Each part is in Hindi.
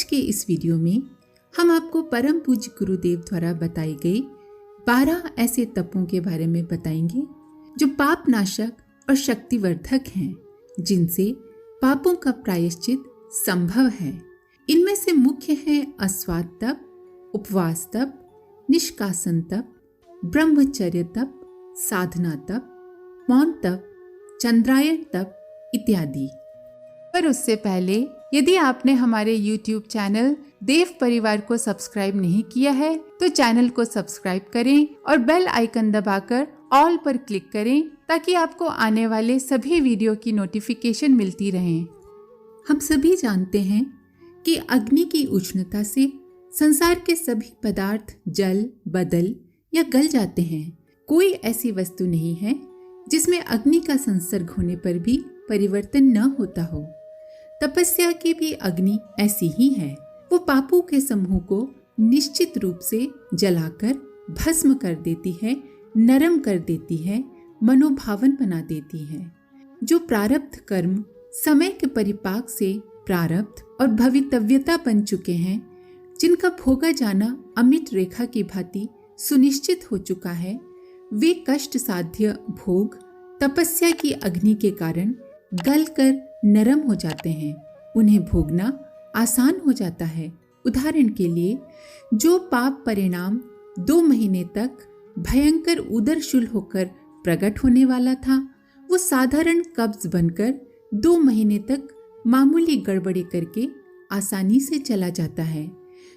के इस वीडियो में हम आपको परम पूज्य गुरुदेव द्वारा बताई गई 12 ऐसे तपों के बारे में बताएंगे जो पाप नाशक और शक्तिवर्धक हैं, जिनसे पापों का प्रायश्चित संभव है। इनमें से मुख्य हैं अस्वाद तप, उपवास तप, निष्कासन तप, ब्रह्मचर्य तप, साधना तप, मौन तप, चंद्रायण तप इत्यादि। पर उससे पहले यदि आपने हमारे YouTube चैनल देव परिवार को सब्सक्राइब नहीं किया है तो चैनल को सब्सक्राइब करें और बेल आइकन दबाकर ऑल पर क्लिक करें ताकि आपको आने वाले सभी वीडियो की नोटिफिकेशन मिलती रहे। हम सभी जानते हैं कि अग्नि की उष्णता से संसार के सभी पदार्थ जल, बदल या गल जाते हैं। कोई ऐसी वस्तु नहीं है जिसमें अग्नि का संसर्ग होने पर भी परिवर्तन न होता हो। तपस्या की भी अग्नि ऐसी ही है। वो पापों के समूह को निश्चित रूप से जलाकर भस्म कर देती है, नरम कर देती है, मनोभावन बना देती है। जो प्रारब्ध कर्म समय के परिपाक से प्रारब्ध और भवितव्यता बन चुके हैं, जिनका भोगा जाना अमिट रेखा की भांति सुनिश्चित हो चुका है, वे कष्ट साध्य भोग तपस्या की अग्नि के कारण गलकर नरम हो जाते हैं। उन्हें भोगना आसान हो जाता है। उदाहरण के लिए, जो पाप परिणाम 2 महीने तक भयंकर उदरशूल होकर प्रकट होने वाला था, वो साधारण कब्ज बनकर 2 महीने तक मामूली गड़बड़ी करके आसानी से चला जाता है।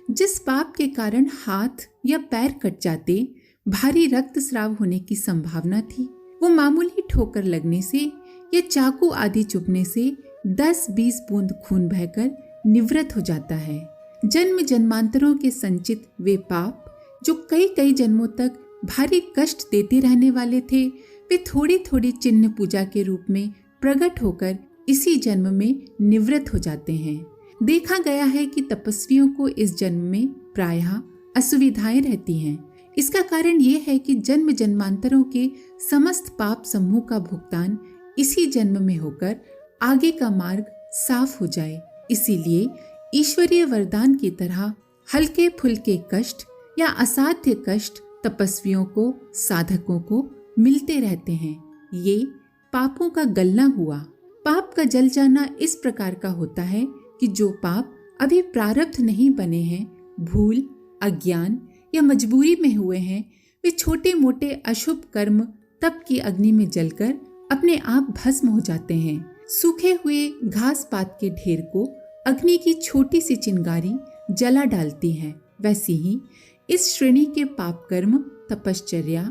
जिस पाप के कारण हाथ या पैर कट जाते, भारी रक्तस्राव होने की संभावना थी, वो मामूली ठोकर लगने से या चाकू आदि चुभने से 10-20 बूंद खून बहकर निवृत्त हो जाता है। जन्म जन्मांतरों के संचित वे पाप जो कई कई जन्मों तक भारी कष्ट देते रहने वाले थे, वे थोड़ी थोड़ी चिन्ह पूजा के रूप में प्रकट होकर इसी जन्म में निवृत्त हो जाते हैं। देखा गया है कि तपस्वियों को इस जन्म में प्रायः असुविधाएं रहती हैं। इसका कारण ये है कि जन्म जन्मांतरों के समस्त पाप समूह का भुगतान इसी जन्म में होकर आगे का मार्ग साफ हो जाए। इसीलिए ईश्वरीय वरदान की तरह हल्के फुल्के कष्ट या असाध्य कष्ट तपस्वियों को, साधकों को मिलते रहते हैं। ये पापों का गलना हुआ। पाप का जल जाना इस प्रकार का होता है कि जो पाप अभी प्रारब्ध नहीं बने हैं, भूल, अज्ञान या मजबूरी में हुए हैं, वे छोटे मोटे अशुभ कर्म तप की अग्नि में जलकर अपने आप भस्म हो जाते हैं। सूखे हुए घास पात के ढेर को अग्नि की छोटी सी चिंगारी जला डालती है। वैसे ही इस श्रेणी के पाप कर्म तपश्चर्या,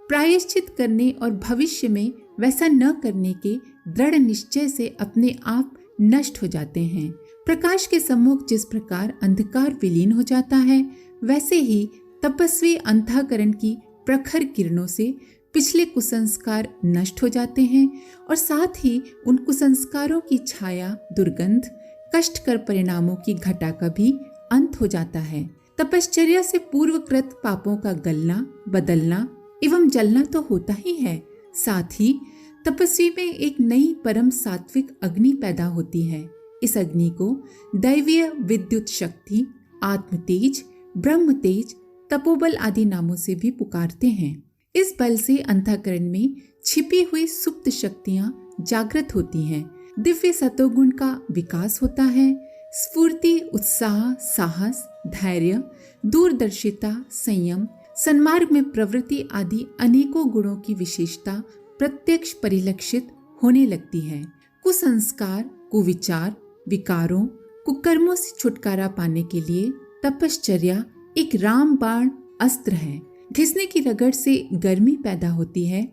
प्रायश्चित करने और भविष्य में वैसा न करने के दृढ़ निश्चय से अपने आप नष्ट हो जाते हैं। प्रकाश के सम्मुख जिस प्रकार अंधकार विलीन हो जाता है, वैसे ही तपस्वी अंतःकरण की प्रखर किरणों से पिछले कुसंस्कार नष्ट हो जाते हैं और साथ ही उन कुसंस्कारों की छाया, दुर्गंध, कष्टकर परिणामों की घटा का भी अंत हो जाता है। तपश्चर्या से पूर्वकृत पापों का गलना, बदलना एवं जलना तो होता ही है, साथ ही तपस्वी में एक नई परम सात्विक अग्नि पैदा होती है। इस अग्नि को दैवीय विद्युत शक्ति, आत्म तेज, ब्रह्म तेज, तपोबल आदि नामों से भी पुकारते हैं। इस बल से अंतःकरण में छिपी हुई सुप्त शक्तियां जागृत होती हैं। दिव्य सतोगुण का विकास होता है। स्फूर्ति, उत्साह, साहस, धैर्य, दूरदर्शिता, संयम, सन्मार्ग में प्रवृत्ति आदि अनेकों गुणों की विशेषता प्रत्यक्ष परिलक्षित होने लगती है। कुसंस्कार, कुविचार, विकारों, कुकर्मों से छुटकारा पाने के लिए तपश्चर्या एक रामबाण अस्त्र है। घिसने की रगड़ से गर्मी पैदा होती है।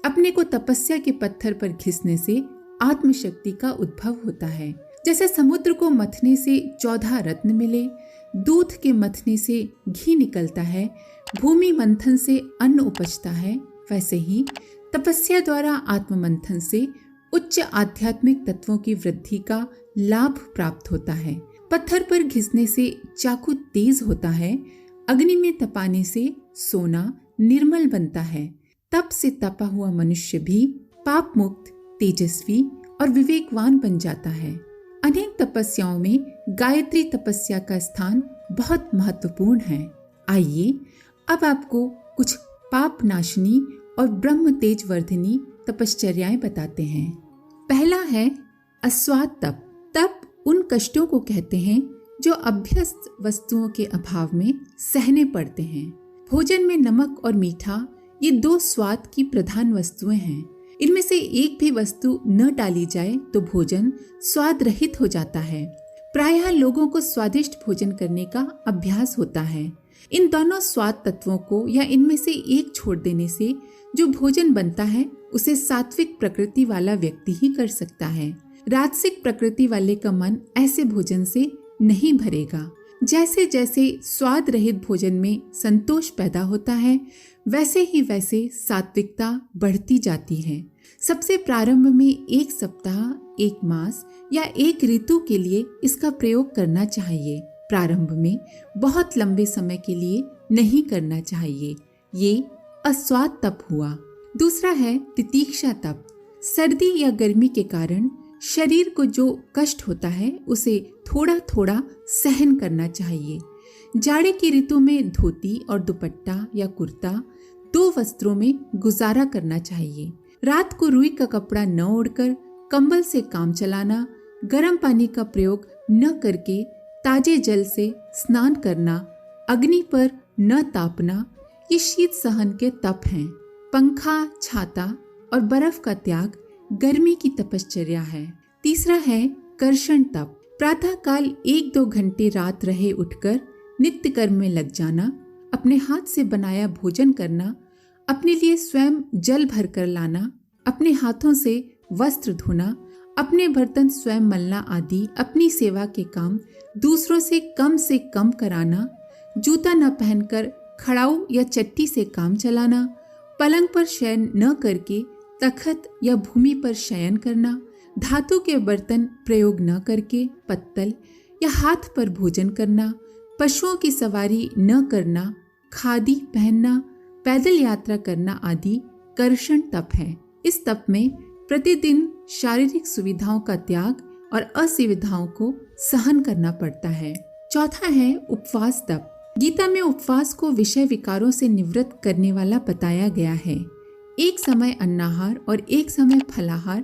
अपने को तपस्या के पत्थर पर घिसने से आत्मशक्ति का उद्भव होता है। जैसे समुद्र को मथने से 14 रत्न मिले, दूध के मथने से घी निकलता है, भूमि मंथन से अन्न उपजता है, वैसे ही तपस्या द्वारा आत्म मंथन से उच्च आध्यात्मिक तत्वों की वृद्धि का लाभ प्राप्त होता है। पत्थर पर घिसने से चाकू तेज होता है, अग्नि में तपाने से सोना निर्मल बनता है। तप से तपा हुआ मनुष्य भी पाप मुक्त, तेजस्वी और विवेकवान बन जाता है। अनेक तपस्याओं में गायत्री तपस्या का स्थान बहुत महत्वपूर्ण है। आइए अब आपको कुछ पाप नाशनी और ब्रह्म तेज वर्धिनी तपश्चर्याएं बताते हैं। पहला है अस्वाद तप। तप उन कष्टों को कहते हैं जो अभ्यस्त वस्तुओं के अभाव में सहने पड़ते हैं। भोजन में नमक और मीठा ये दो स्वाद की प्रधान वस्तुएं हैं। इनमें से एक भी वस्तु न डाली जाए तो भोजन स्वाद रहित हो जाता है। प्रायः लोगों को स्वादिष्ट भोजन करने का अभ्यास होता है। इन दोनों स्वाद तत्वों को या इनमें से एक छोड़ देने से जो भोजन बनता है उसे सात्विक प्रकृति वाला व्यक्ति ही कर सकता है। राजसिक प्रकृति वाले का मन ऐसे भोजन से नहीं भरेगा। जैसे जैसे स्वाद रहित भोजन में संतोष पैदा होता है वैसे सात्विकता बढ़ती जाती है। सबसे प्रारंभ में एक सप्ताह, एक मास या एक ऋतु के लिए इसका प्रयोग करना चाहिए। प्रारंभ में बहुत लंबे समय के लिए नहीं करना चाहिए। ये अस्वाद तप हुआ। दूसरा है तितीक्षा तप। सर्दी या गर्मी के कारण शरीर को जो कष्ट होता है उसे थोड़ा थोड़ा सहन करना चाहिए। जाड़े की ऋतु में धोती और दुपट्टा या कुर्ता दो वस्त्रों में गुजारा करना चाहिए। रात को रुई का कपड़ा न ओढ़कर कंबल से काम चलाना, गर्म पानी का प्रयोग न करके ताजे जल से स्नान करना, अग्नि पर न तापना, ये शीत सहन के तप हैं। पंखा, छाता और बर्फ का त्याग गर्मी की तपश्चर्या है। तीसरा है कर्षण तप। प्रातः काल 1-2 घंटे रात रहे उठकर नित्य कर्म में लग जाना, अपने हाथ से बनाया भोजन करना, अपने लिए स्वयं जल भर कर लाना, अपने हाथों से वस्त्र धोना, अपने बर्तन स्वयं मलना आदि अपनी सेवा के काम दूसरों से कम कराना, जूता न पहनकर खड़ाऊ या चट्टी से काम चलाना, पलंग पर शयन न करके तखत या भूमि पर शयन करना, धातु के बर्तन प्रयोग न करके पत्तल या हाथ पर भोजन करना, पशुओं की सवारी न करना, खादी पहनना, पैदल यात्रा करना आदि कर्षण तप है। इस तप में प्रतिदिन शारीरिक सुविधाओं का त्याग और असुविधाओं को सहन करना पड़ता है। चौथा है उपवास तप। गीता में उपवास को विषय विकारों से निवृत्त करने वाला बताया गया है। एक समय अन्नाहार और एक समय फलाहार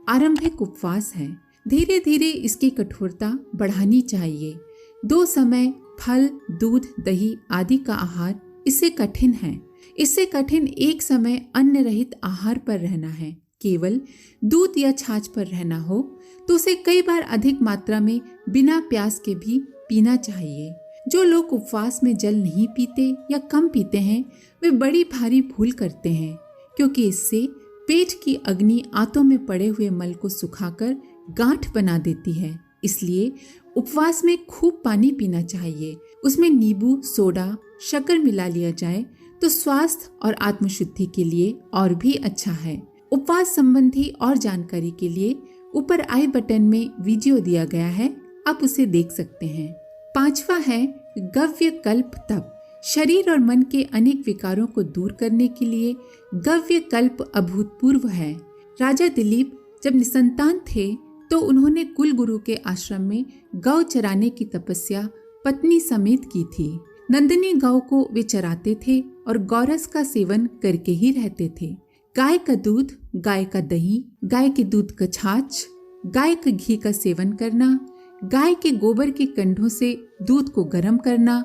आरंभिक उपवास है। धीरे धीरे इसकी कठोरता बढ़ानी चाहिए। 2 समय फल, दूध, दही आदि का आहार इससे कठिन है। इससे कठिन एक समय अन्न रहित आहार पर रहना है। केवल दूध या छाछ पर रहना हो तो उसे कई बार अधिक मात्रा में बिना प्यास के भी पीना चाहिए। जो लोग उपवास में जल नहीं पीते या कम पीते हैं वे बड़ी भारी भूल करते हैं, क्योंकि इससे पेट की अग्नि आंतों में पड़े हुए मल को सुखाकर गांठ बना देती है। इसलिए उपवास में खूब पानी पीना चाहिए। उसमें नींबू, सोडा, शक्कर मिला लिया जाए तो स्वास्थ्य और आत्मशुद्धि के लिए और भी अच्छा है। उपवास संबंधी और जानकारी के लिए ऊपर आई बटन में वीडियो दिया गया है, आप उसे देख सकते हैं। 5वां है गव्य कल्प तप। शरीर और मन के अनेक विकारों को दूर करने के लिए गव्य कल्प अभूतपूर्व है। राजा दिलीप जब निसंतान थे तो उन्होंने कुलगुरु के आश्रम में गौ चराने की तपस्या पत्नी समेत की थी। नंदिनी गौ को वे चराते थे और गौरस का सेवन करके ही रहते थे। गाय का दूध, गाय का दही, गाय के दूध का छाछ, गाय के घी का सेवन करना, गाय के गोबर के कंडों से दूध को गर्म करना,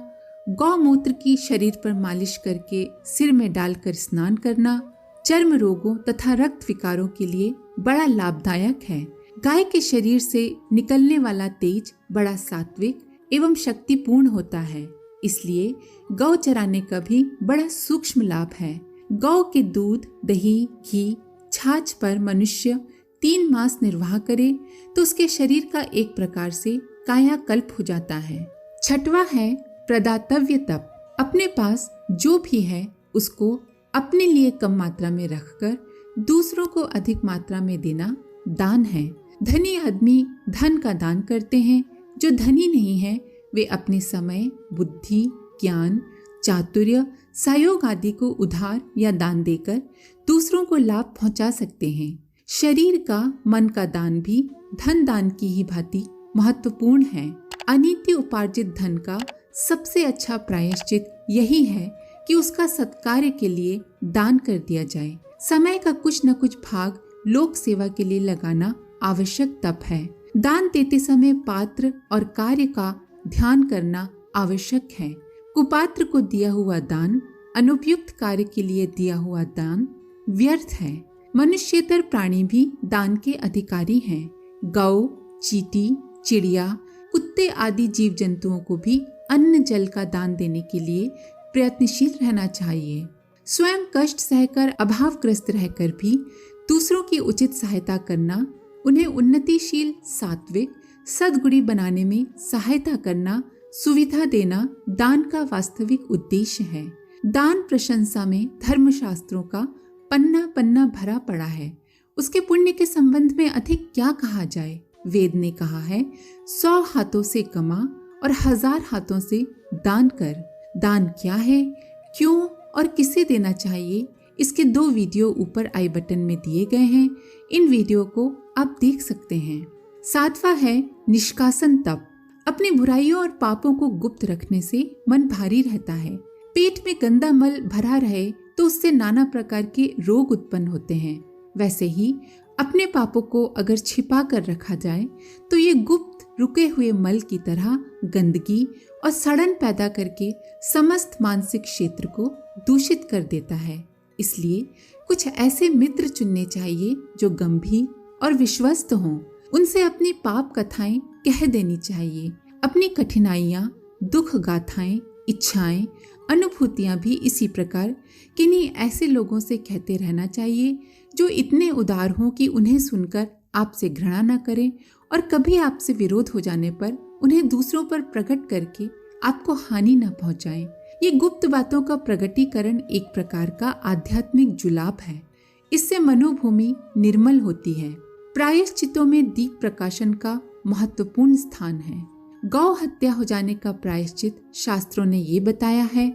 गौमूत्र की शरीर पर मालिश करके सिर में डालकर स्नान करना चर्म रोगों तथा रक्त विकारों के लिए बड़ा लाभदायक है। गाय के शरीर से निकलने वाला तेज बड़ा सात्विक एवं शक्तिपूर्ण होता है, इसलिए गौ चराने का भी बड़ा सूक्ष्म लाभ है। गौ के दूध, दही, घी, छाछ पर मनुष्य 3 मास निर्वाह करे तो उसके शरीर का एक प्रकार से कायाकल्प हो जाता है। 6वां है प्रदातव्य तप। अपने पास जो भी है उसको अपने लिए कम मात्रा में रखकर दूसरों को अधिक मात्रा में देना दान है। धनी आदमी धन का दान करते हैं, जो धनी नहीं है वे अपने समय, बुद्धि, ज्ञान, चातुर्य, सहयोग आदि को उधार या दान देकर दूसरों को लाभ पहुंचा सकते हैं। शरीर का, मन का दान भी धन दान की ही भांति महत्वपूर्ण है। अनित्य उपार्जित धन का सबसे अच्छा प्रायश्चित यही है कि उसका सत्कार्य के लिए दान कर दिया जाए। समय का कुछ न कुछ भाग लोक सेवा के लिए लगाना आवश्यक तप है। दान देते समय पात्र और कार्य का ध्यान करना आवश्यक है। कुपात्र को दिया हुआ दान, अनुपयुक्त कार्य के लिए दिया हुआ दान व्यर्थ है। मनुष्येतर प्राणी भी दान के अधिकारी हैं। गौ, चींटी, चिड़िया, कुत्ते आदि जीव जंतुओं को भी अन्न जल का दान देने के लिए प्रयत्नशील रहना चाहिए। स्वयं कष्ट सहकर अभावग्रस्त रहकर भी दूसरों की उचित सहायता करना, उन्हें उन्नतिशील, सात्विक, सद्गुणी बनाने में सहायता करना, सुविधा देना दान का वास्तविक उद्देश्य है। दान प्रशंसा में धर्मशास्त्रों का पन्ना पन्ना भरा पड़ा है। उसके पुण्य के संबंध में अधिक क्या कहा जाए। वेद ने कहा है, 100 हाथों से कमा और 1000 हाथों से दान कर। दान क्या है, क्यों और किसे देना चाहिए, इसके 2 वीडियो ऊपर आई बटन में दिए गए हैं। इन वीडियो को आप देख सकते हैं। 7वां है निष्कासन तप। अपनी बुराइयों और पापों को गुप्त रखने से मन भारी रहता है। पेट में गंदा मल भरा रहे तो उससे नाना प्रकार के रोग उत्पन्न होते हैं। वैसे ही अपने पापों को अगर छिपा कर रखा जाए तो ये गुप्त रुके हुए मल की तरह गंदगी और सड़न पैदा करके समस्त मानसिक क्षेत्र को दूषित कर देता है। इसलिए कुछ ऐसे मित्र चुनने चाहिए जो गंभीर और विश्वस्त हों। उनसे अपनी पाप कथाएं कह देनी चाहिए। अपनी कठिनाइयां, दुख गाथाएं, इच्छाएं, अनुभूतियां भी इसी प्रकार किन्हीं ऐसे लोगों से कहते रहना चाहिए जो इतने उदार हों कि उन्हें सुनकर आपसे घृणा न करें और कभी आपसे विरोध हो जाने पर उन्हें दूसरों पर प्रकट करके आपको हानि न पहुंचाएं। ये गुप्त बातों का प्रगटीकरण एक प्रकार का आध्यात्मिक जुलाब है। इससे मनोभूमि निर्मल होती है। प्रायश्चितों में दीप प्रकाशन का महत्वपूर्ण स्थान है। गौ हत्या हो जाने का प्रायश्चित शास्त्रों ने ये बताया है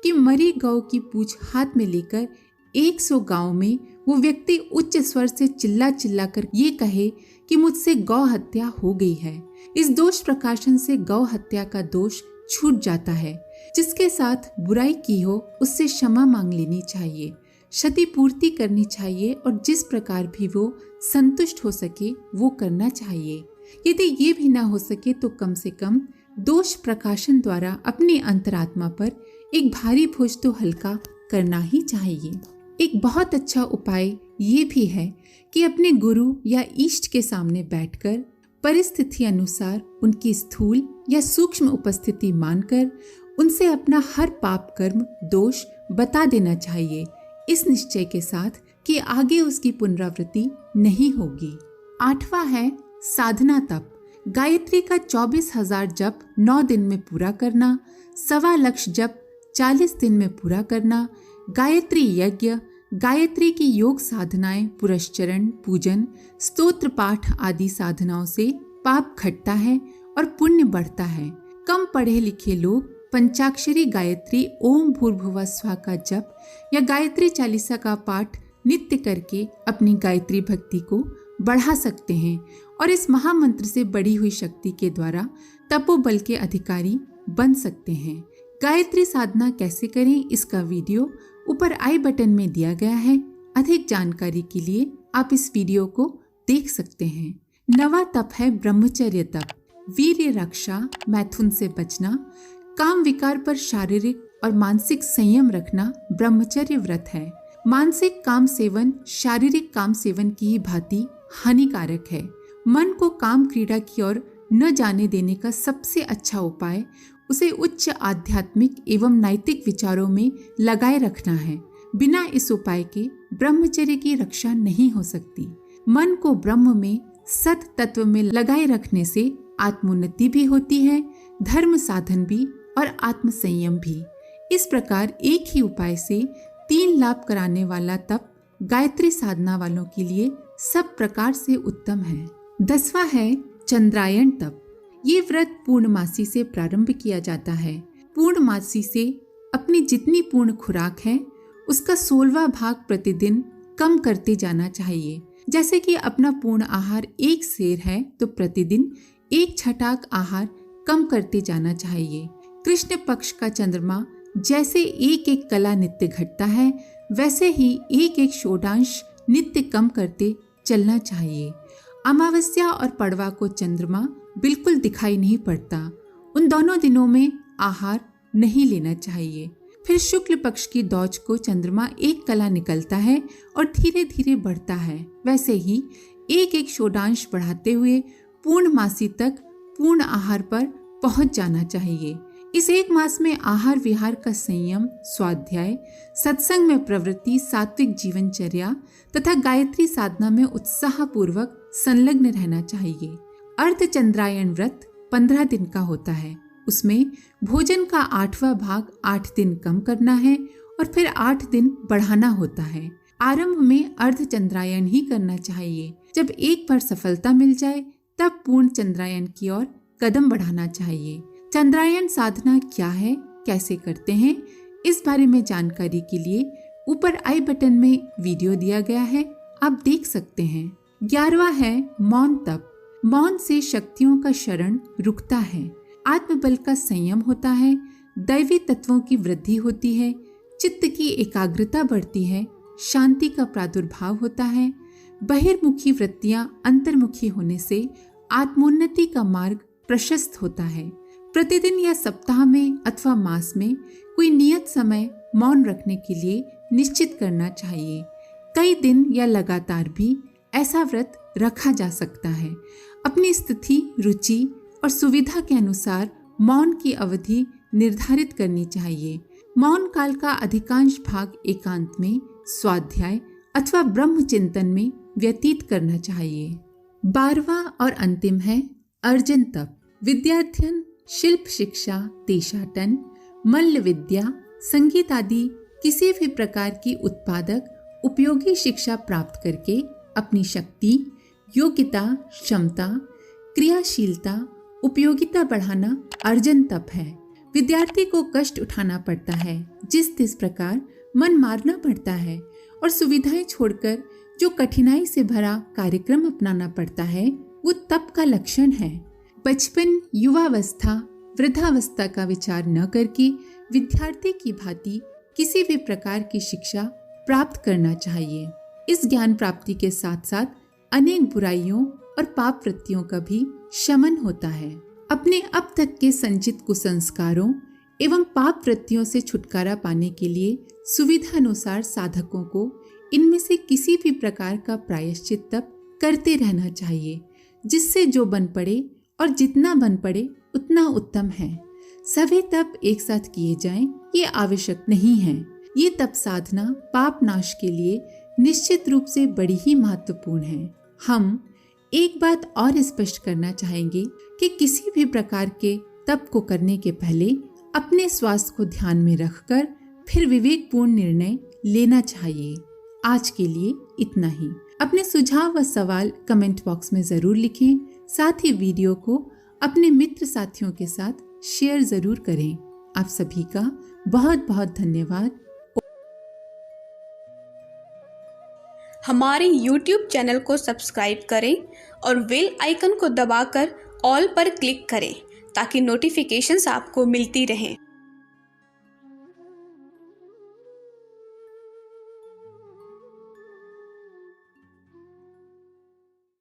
कि मरी गौ की पूंछ हाथ में लेकर 100 गांव में वो व्यक्ति उच्च स्वर से चिल्ला चिल्ला कर ये कहे कि मुझसे गौ हत्या हो गई है। इस दोष प्रकाशन से गौ हत्या का दोष छूट जाता है। जिसके साथ बुराई की हो उससे क्षमा मांग लेनी चाहिए, क्षतिपूर्ति करनी चाहिए और जिस प्रकार भी वो संतुष्ट हो सके वो करना चाहिए। यदि ये भी ना हो सके तो कम से कम दोष प्रकाशन द्वारा अपनी अंतरात्मा पर एक भारी बोझ तो हल्का करना ही चाहिए। एक बहुत अच्छा उपाय ये भी है कि अपने गुरु या इष्ट के सामने बैठकर परिस्थिति अनुसार उनकी स्थूल या सूक्ष्म उपस्थिति मानकर उनसे अपना हर पाप कर्म दोष बता देना चाहिए, इस निश्चय के साथ कि आगे उसकी पुनरावृत्ति नहीं होगी। 8वां है साधना तप। गायत्री का 24,000 जप 9 दिन में पूरा करना, 1.25 लाख जप 40 दिन में पूरा करना, गायत्री यज्ञ, गायत्री की योग साधनाएं, पुरस्चरण, पूजन, स्तोत्र पाठ आदि साधनाओं से पाप घटता है और पुण्य बढ़ता है। कम पढ़े लिखे लोग पंचाक्षरी गायत्री ओम भूर्भुवः स्वः का जप या गायत्री चालीसा का पाठ नित्य करके अपनी गायत्री भक्ति को बढ़ा सकते हैं और इस महामंत्र से बढ़ी हुई शक्ति के द्वारा तपोबल के अधिकारी बन सकते हैं। गायत्री साधना कैसे करें, इसका वीडियो ऊपर आई बटन में दिया गया है। अधिक जानकारी के लिए आप इस वीडियो को देख सकते हैं। 9वां तप है ब्रह्मचर्य तप। वीर्य रक्षा, मैथुन से बचना, काम विकार पर शारीरिक और मानसिक संयम रखना ब्रह्मचर्य व्रत है। मानसिक काम सेवन शारीरिक काम सेवन की ही भांति हानिकारक है। मन को काम क्रीड़ा की ओर न जाने देने का सबसे अच्छा उपाय उसे उच्च आध्यात्मिक एवं नैतिक विचारों में लगाए रखना है। बिना इस उपाय के ब्रह्मचर्य की रक्षा नहीं हो सकती। मन को ब्रह्म में सत तत्व में लगाए रखने से आत्मोन्नति भी होती है, धर्म साधन भी और आत्म संयम भी। इस प्रकार एक ही उपाय से 3 लाभ कराने वाला तप गायत्री साधना वालों के लिए सब प्रकार से उत्तम है। 10वां है चंद्रायण तप। ये व्रत पूर्णमासी से प्रारंभ किया जाता है। पूर्णमासी से अपनी जितनी पूर्ण खुराक है उसका 16वां भाग प्रतिदिन कम करते जाना चाहिए। जैसे कि अपना पूर्ण आहार 1 सेर है तो प्रतिदिन एक छटाक आहार कम करते जाना चाहिए। कृष्ण पक्ष का चंद्रमा जैसे एक एक कला नित्य घटता है, वैसे ही एक एक षोडश नित्य कम करते चलना चाहिए। अमावस्या और पड़वा को चंद्रमा बिल्कुल दिखाई नहीं पड़ता। उन दोनों दिनों में आहार नहीं लेना चाहिए। फिर शुक्ल पक्ष की दौज को चंद्रमा एक कला निकलता है और धीरे धीरे बढ़ता है। वैसे ही एक एक षोडश बढ़ाते हुए पूर्णमासी तक पूर्ण आहार पर पहुंच जाना चाहिए। इस एक मास में आहार विहार का संयम, स्वाध्याय, सत्संग में प्रवृत्ति, सात्विक जीवनचर्या तथा गायत्री साधना में उत्साहपूर्वक संलग्न रहना चाहिए। अर्धचंद्रायण व्रत 15 दिन का होता है। उसमें भोजन का 8वां भाग 8 दिन कम करना है और फिर 8 दिन बढ़ाना होता है। आरंभ में अर्धचंद्रायण ही करना चाहिए। जब एक बार सफलता मिल जाए तब पूर्ण चंद्रायण की ओर कदम बढ़ाना चाहिए। चंद्रायण साधना क्या है, कैसे करते हैं, इस बारे में जानकारी के लिए ऊपर आई बटन में वीडियो दिया गया है, आप देख सकते हैं। 11वां है मौन तप। मौन से शक्तियों का शरण रुकता है, आत्मबल का संयम होता है, दैवी तत्वों की वृद्धि होती है, चित्त की एकाग्रता बढ़ती है, शांति का प्रादुर्भाव होता है। बहिर्मुखी वृत्तियां अंतर्मुखी होने से आत्मोन्नति का मार्ग प्रशस्त होता है। प्रतिदिन या सप्ताह में अथवा मास में कोई नियत समय मौन रखने के लिए निश्चित करना चाहिए। कई दिन या लगातार भी ऐसा व्रत रखा जा सकता है। अपनी स्थिति, रुचि और सुविधा के अनुसार मौन की अवधि निर्धारित करनी चाहिए। मौन काल का अधिकांश भाग एकांत में, स्वाध्याय अथवा ब्रह्म चिंतन में व्यतीत करना चाहिए। 12वां और अंतिम है अर्जन तप। विद्याध्ययन, शिल्प शिक्षा, देशाटन, मल्ल विद्या, संगीत आदि किसी भी प्रकार की उत्पादक उपयोगी शिक्षा प्राप्त करके अपनी शक्ति, योग्यता, क्षमता, क्रियाशीलता, उपयोगिता बढ़ाना अर्जन तप है। विद्यार्थी को कष्ट उठाना पड़ता है, जिस प्रकार मन मारना पड़ता है और सुविधाएं छोड़कर जो कठिनाई से भरा कार्यक्रम अपनाना पड़ता है, वो तप का लक्षण है। बचपन, युवावस्था, वृद्धावस्था का विचार न करके विद्यार्थी की भांति किसी भी प्रकार की शिक्षा प्राप्त करना चाहिए। इस ज्ञान प्राप्ति के साथ साथ अनेक बुराइयों और पाप वृत्तियों का भी शमन होता है। अपने अब तक के संचित कुसंस्कारों एवं पाप वृत्तियों से छुटकारा पाने के लिए सुविधानुसार साधकों को इनमें से किसी भी प्रकार का प्रायश्चित तप करते रहना चाहिए, जिससे जो बन पड़े और जितना बन पड़े उतना उत्तम है। सभी तप एक साथ किए जाएं, ये आवश्यक नहीं है। ये तप साधना पाप नाश के लिए निश्चित रूप से बड़ी ही महत्वपूर्ण है। हम एक बात और स्पष्ट करना चाहेंगे कि किसी भी प्रकार के तप को करने के पहले अपने स्वास्थ्य को ध्यान में रखकर फिर विवेकपूर्ण निर्णय लेना चाहिए। आज के लिए इतना ही। अपने सुझाव व सवाल कमेंट बॉक्स में जरूर लिखें। साथ ही वीडियो को अपने मित्र साथियों के साथ शेयर जरूर करें। आप सभी का बहुत बहुत धन्यवाद। हमारे YouTube चैनल को सब्सक्राइब करें और बेल आइकन को दबाकर ऑल पर क्लिक करें ताकि नोटिफिकेशंस आपको मिलती रहें।